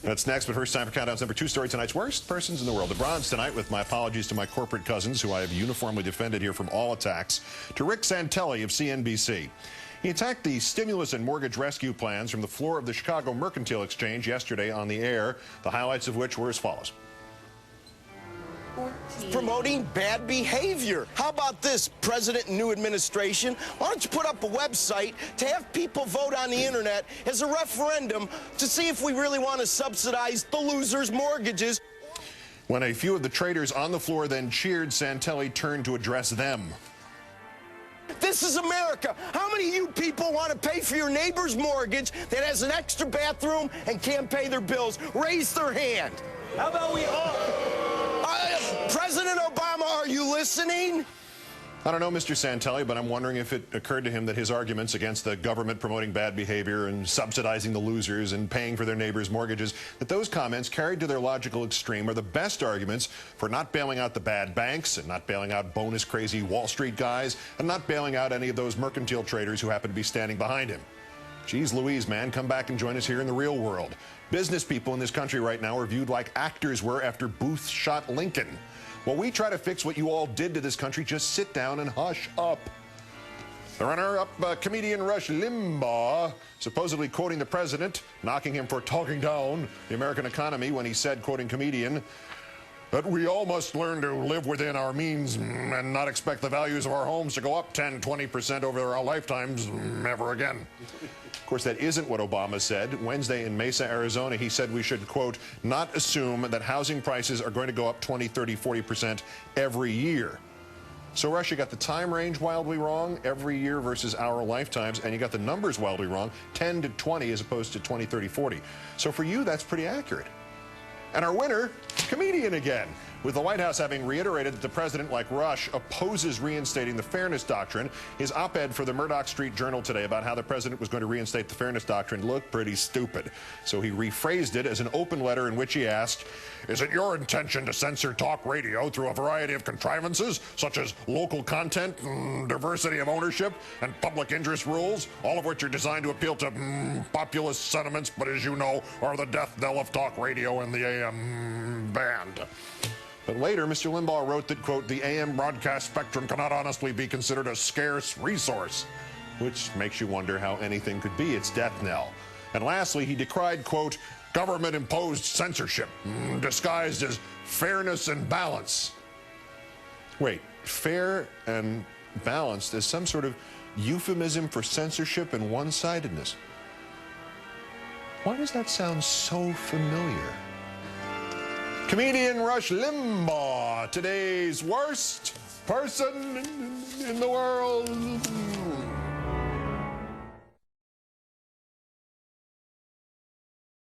That's next, but first time for Countdown's number 2 story, tonight's worst persons in the world. The Bronze tonight, with my apologies to my corporate cousins, who I have uniformly defended here from all attacks, to Rick Santelli of CNBC. He attacked the stimulus and mortgage rescue plans from the floor of the Chicago Mercantile Exchange yesterday on the air, the highlights of which were as follows. Promoting bad behavior. How about this, President and new administration? Why don't you put up a website to have people vote on the internet as a referendum to see if we really want to subsidize the losers' mortgages? When a few of the traders on the floor then cheered, Santelli turned to address them. This is America. How many of you people want to pay for your neighbor's mortgage that has an extra bathroom and can't pay their bills? Raise their hand. How about we all... President Obama, are you listening? I don't know, Mr. Santelli, but I'm wondering if it occurred to him that his arguments against the government promoting bad behavior and subsidizing the losers and paying for their neighbors' mortgages, that those comments, carried to their logical extreme, are the best arguments for not bailing out the bad banks and not bailing out bonus-crazy Wall Street guys and not bailing out any of those mercantile traders who happen to be standing behind him. Geez Louise, man, come back and join us here in the real world. Business people in this country right now are viewed like actors were after Booth shot Lincoln. While we try to fix what you all did to this country, just sit down and hush up. The runner-up comedian Rush Limbaugh, supposedly quoting the president, knocking him for talking down the American economy when he said, quoting comedian, that we all must learn to live within our means and not expect the values of our homes to go up 10, 20% over our lifetimes ever again. Of course, that isn't what Obama said. Wednesday in Mesa, Arizona, he said we should, quote, not assume that housing prices are going to go up 20, 30, 40% every year. So, Rush, you got the time range wildly wrong, every year versus our lifetimes, and you got the numbers wildly wrong, 10 to 20 as opposed to 20, 30, 40. So for you, that's pretty accurate. And our winner, comedian again, with the White House having reiterated that the president, like Rush, opposes reinstating the Fairness Doctrine. His op-ed for the Murdoch Street Journal today about how the president was going to reinstate the Fairness Doctrine looked pretty stupid. So he rephrased it as an open letter in which he asked, is it your intention to censor talk radio through a variety of contrivances, such as local content, diversity of ownership, and public interest rules, all of which are designed to appeal to populist sentiments, but as you know, are the death knell of talk radio and the AM band? But later, Mr. Limbaugh wrote that, quote, the AM broadcast spectrum cannot honestly be considered a scarce resource, which makes you wonder how anything could be its death knell. And lastly, he decried, quote, government-imposed censorship, disguised as fairness and balance. Wait, fair and balanced is some sort of euphemism for censorship and one-sidedness. Why does that sound so familiar? Comedian Rush Limbaugh, today's worst person in the world.